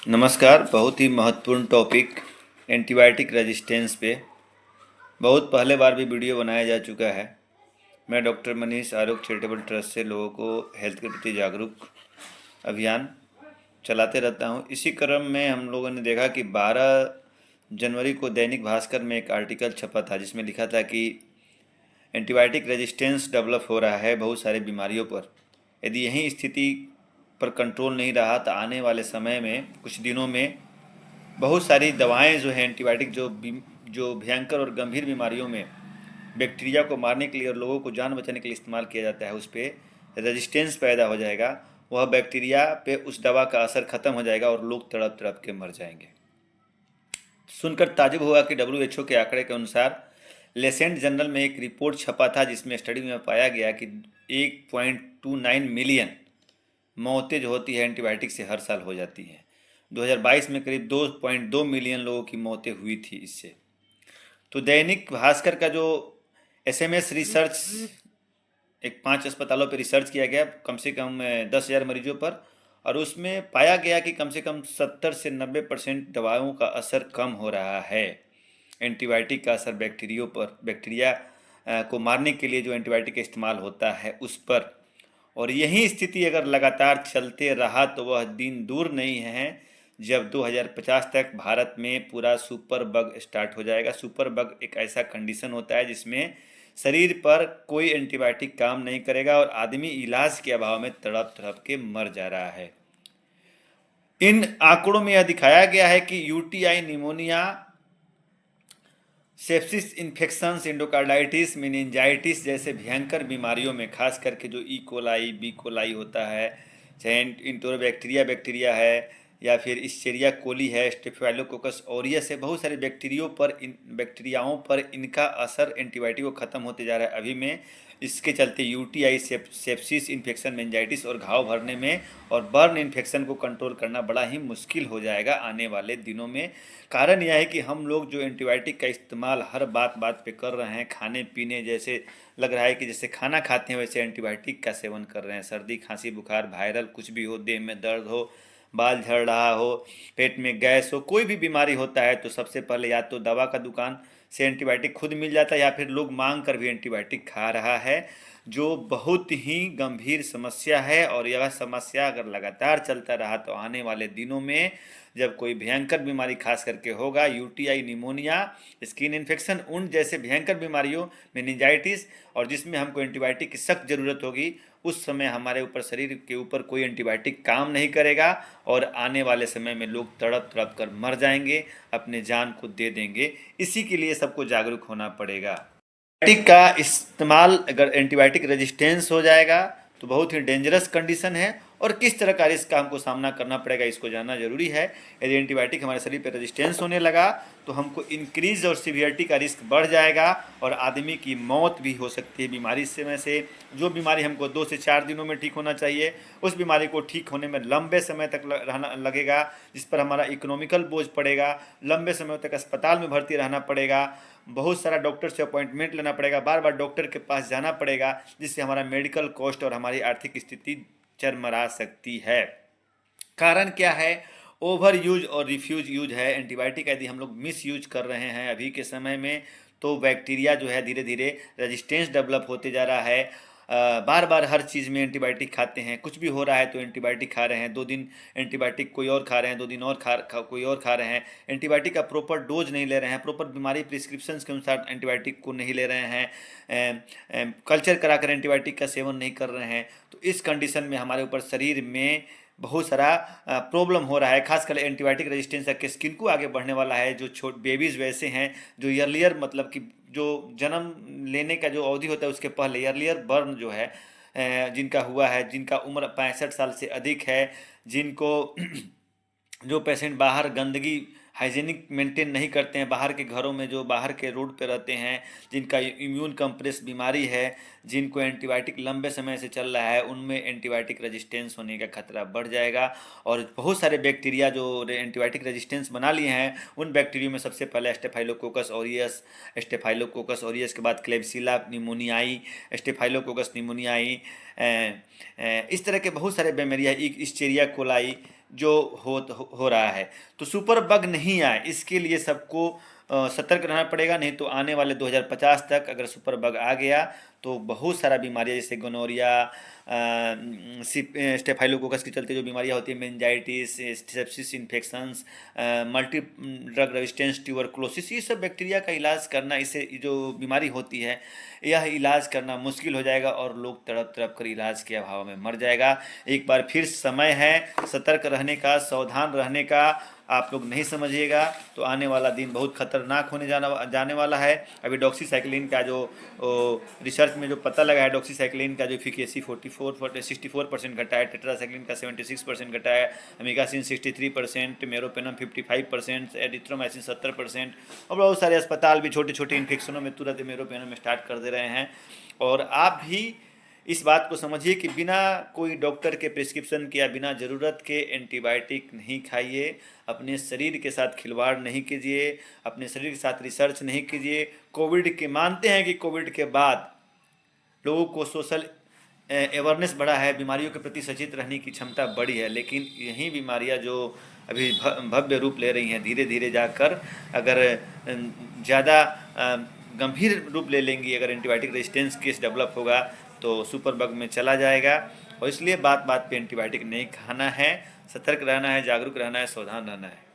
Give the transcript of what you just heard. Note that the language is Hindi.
नमस्कार। बहुत ही महत्वपूर्ण टॉपिक एंटीबायोटिक रेजिस्टेंस पे बहुत पहले बार भी वीडियो बनाया जा चुका है। मैं डॉक्टर मनीष आरोग्य चैरिटेबल ट्रस्ट से लोगों को हेल्थ के प्रति जागरूक अभियान चलाते रहता हूं। इसी क्रम में हम लोगों ने देखा कि 12 जनवरी को दैनिक भास्कर में एक आर्टिकल छपा था जिसमें लिखा था कि एंटीबायोटिक रेजिस्टेंस डेवलप हो रहा है बहुत सारी बीमारियों पर। यदि यही स्थिति पर कंट्रोल नहीं रहा तो आने वाले समय में कुछ दिनों में बहुत सारी दवाएं जो हैं एंटीबायोटिक जो भयंकर और गंभीर बीमारियों में बैक्टीरिया को मारने के लिए और लोगों को जान बचाने के लिए इस्तेमाल किया जाता है, उस पर रेजिस्टेंस पैदा हो जाएगा। वह बैक्टीरिया पे उस दवा का असर खत्म हो जाएगा और लोग तड़प तड़प के मर जाएंगे। सुनकर ताजुब हुआ कि डब्ल्यूएचओ के आंकड़े के अनुसार लेसेंट जर्नल में एक रिपोर्ट छपा था जिसमें स्टडी में पाया गया कि 1.29 मिलियन मौतें जो होती है एंटीबायोटिक से हर साल हो जाती हैं। 2022 में करीब 2.2 मिलियन लोगों की मौतें हुई थी इससे। तो दैनिक भास्कर का जो एसएमएस रिसर्च, एक 5 अस्पतालों पर रिसर्च किया गया कम से कम 10,000 मरीजों पर, और उसमें पाया गया कि कम से कम 70 से 90% दवाओं का असर कम हो रहा है। एंटीबायोटिक का असर बैक्टीरिया को मारने के लिए जो एंटीबायोटिक का इस्तेमाल होता है उस पर, और यही स्थिति अगर लगातार चलते रहा तो वह दिन दूर नहीं है जब 2050 तक भारत में पूरा सुपर बग स्टार्ट हो जाएगा। सुपर बग एक ऐसा कंडीशन होता है जिसमें शरीर पर कोई एंटीबायोटिक काम नहीं करेगा और आदमी इलाज के अभाव में तड़प तड़प के मर जा रहा है। इन आंकड़ों में यह दिखाया गया है कि UTI, pneumonia, sepsis infections, endocarditis, meningitis जैसे भयंकर बीमारियों में, खास करके जो ई कोलाई, बी कोलाई होता है, चाहे बैक्टीरिया है या फिर इस्चेरिया कोली है, स्टेफिलोकोकस ऑरियस है, बहुत सारे बैक्टीरियाओं पर इनका असर एंटीबायोटिक को ख़त्म होते जा रहा है अभी में। इसके चलते यूटीआई, सेप्सिस इन्फेक्शन, मेनिंजाइटिस और घाव भरने में और बर्न इन्फेक्शन को कंट्रोल करना बड़ा ही मुश्किल हो जाएगा आने वाले दिनों में। कारण यह है कि हम लोग जो एंटीबायोटिक का इस्तेमाल हर बात बात पे कर रहे हैं, खाने पीने जैसे लग रहा है कि जैसे खाना खाते हैं वैसे एंटीबायोटिक का सेवन कर रहे हैं। सर्दी, खांसी, बुखार, वायरल कुछ भी हो, देह में दर्द हो, बाल झड़ रहा हो, पेट में गैस हो, कोई भी बीमारी होता है तो सबसे पहले या तो दवा का दुकान से एंटीबायोटिक खुद मिल जाता है या फिर लोग मांग कर भी एंटीबायोटिक खा रहा है, जो बहुत ही गंभीर समस्या है। और यह समस्या अगर लगातार चलता रहा तो आने वाले दिनों में जब कोई भयंकर बीमारी खास करके होगा, यूटीआई, निमोनिया, स्किन इन्फेक्शन, उन जैसे भयंकर बीमारियों, मेनिंजाइटिस, और जिसमें हमको एंटीबायोटिक की सख्त ज़रूरत होगी, उस समय हमारे ऊपर, शरीर के ऊपर कोई एंटीबायोटिक काम नहीं करेगा और आने वाले समय में लोग तड़प तड़प कर मर जाएंगे, अपने जान को दे देंगे। इसी के लिए सबको जागरूक होना पड़ेगा। एंटीबायोटिक का इस्तेमाल, अगर एंटीबायोटिक रेजिस्टेंस हो जाएगा तो बहुत ही डेंजरस कंडीशन है और किस तरह का रिस्क का हमको सामना करना पड़ेगा इसको जानना जरूरी है। यदि एंटीबायोटिक हमारे शरीर पर रेजिस्टेंस होने लगा तो हमको इंक्रीज और सीवियरिटी का रिस्क बढ़ जाएगा और आदमी की मौत भी हो सकती है बीमारी से। में से जो बीमारी हमको 2 से 4 दिनों में ठीक होना चाहिए, उस बीमारी को ठीक होने में लंबे समय तक रहना लगेगा, जिस पर हमारा इकोनॉमिकल बोझ पड़ेगा, लंबे समय तक अस्पताल में भर्ती रहना पड़ेगा, बहुत सारा डॉक्टर से अपॉइंटमेंट लेना पड़ेगा, बार बार डॉक्टर के पास जाना पड़ेगा, जिससे हमारा मेडिकल कॉस्ट और हमारी आर्थिक स्थिति चरमरा सकती है। कारण क्या है? ओवर यूज और रिफ्यूज यूज है। एंटीबायोटिक यदि हम लोग मिस यूज कर रहे हैं अभी के समय में तो बैक्टीरिया जो है धीरे धीरे रेजिस्टेंस डेवलप होते जा रहा है। बार बार हर चीज़ में एंटीबायोटिक खाते हैं, कुछ भी हो रहा है तो एंटीबायोटिक खा रहे हैं, 2 दिन एंटीबायोटिक कोई और खा रहे हैं, 2 दिन और कोई और खा रहे हैं, एंटीबायोटिक का प्रॉपर डोज नहीं ले रहे हैं, प्रॉपर बीमारी प्रिस्क्रिप्शंस के अनुसार एंटीबायोटिक को नहीं ले रहे हैं, कल्चर कराकर एंटीबायोटिक का सेवन नहीं कर रहे हैं। तो इस कंडीशन में हमारे ऊपर शरीर में बहुत सारा प्रॉब्लम हो रहा है। खासकर एंटीबायोटिक रेजिस्टेंस के स्किन को आगे बढ़ने वाला है। जो बेबीज़ वैसे हैं जो ईयरलियर, मतलब कि जो जन्म लेने का जो अवधि होता है उसके पहले ईयरलियर बर्न जो है, जिनका हुआ है, जिनका उम्र 65 साल से अधिक है, जिनको जो पेशेंट बाहर गंदगी, हाइजीनिक मेंटेन नहीं करते हैं, बाहर के घरों में, जो बाहर के रोड पे रहते हैं, जिनका इम्यून कंप्रेस बीमारी है, जिनको एंटीबायोटिक लंबे समय से चल रहा है, उनमें एंटीबायोटिक रेजिस्टेंस होने का खतरा बढ़ जाएगा। और बहुत सारे बैक्टीरिया जो एंटीबायोटिक रेजिस्टेंस बना लिए हैं, उन बैक्टीरिया में सबसे पहले स्टेफाइलोकोकस ऑरियस के बाद क्लेब्सिला निमोनियाई, स्टेफाइलोकोकस निमोनियाई, इस तरह के बहुत सारे बीमारियाँ, इस्चेरिया कोलाई, जो हो रहा है। तो सुपर बग नहीं आए इसके लिए सबको सतर्क रहना पड़ेगा, नहीं तो आने वाले 2050 तक अगर सुपर बग आ गया तो बहुत सारा बीमारियाँ जैसे गोनोरिया, स्टेफाइलोकोकस के चलते जो बीमारियाँ होती है, meningitis, sepsis infections, multi drug resistance, tuberculosis, ये सब बैक्टीरिया का इलाज करना, इससे जो बीमारी होती है यह इलाज करना मुश्किल हो जाएगा और लोग तड़प तड़प कर इलाज के अभाव में मर जाएगा। एक बार फिर समय है सतर्क रहने का, सावधान रहने का। आप लोग नहीं समझिएगा तो आने वाला दिन बहुत खतरनाक होने जाने वाला है। अभी डॉक्सीसाइक्लिन का जो रिसर्च में जो पता लगा है, डॉक्सीसाइक्लिन का जो एफिकेसी 64% घटा है, टेट्रासाइक्लिन का 76% घटा है, अमीगासिन 63%, मेरोपेनम 55%, एरिथ्रोमाइसिन 70%। और बहुत सारे अस्पताल भी छोटे छोटे इन्फेक्शनों में तुरंत मेरोपेनम स्टार्ट कर दे रहे हैं। और आप भी इस बात को समझिए कि बिना कोई डॉक्टर के प्रिस्क्रिप्शन के या बिना ज़रूरत के एंटीबायोटिक नहीं खाइए, अपने शरीर के साथ खिलवाड़ नहीं कीजिए, अपने शरीर के साथ रिसर्च नहीं कीजिए। कोविड के मानते हैं कि कोविड के बाद लोगों को सोशल अवेयरनेस बढ़ा है, बीमारियों के प्रति सचेत रहने की क्षमता बढ़ी है, लेकिन यही बीमारियां जो अभी भव्य रूप ले रही हैं, धीरे धीरे जाकर अगर ज़्यादा गंभीर रूप ले लेंगी, अगर एंटीबायोटिक रेजिस्टेंस केस डेवलप होगा तो सुपर बग में चला जाएगा। और इसलिए बात बात पे एंटीबायोटिक नहीं खाना है, सतर्क रहना है, जागरूक रहना है, सावधान रहना है।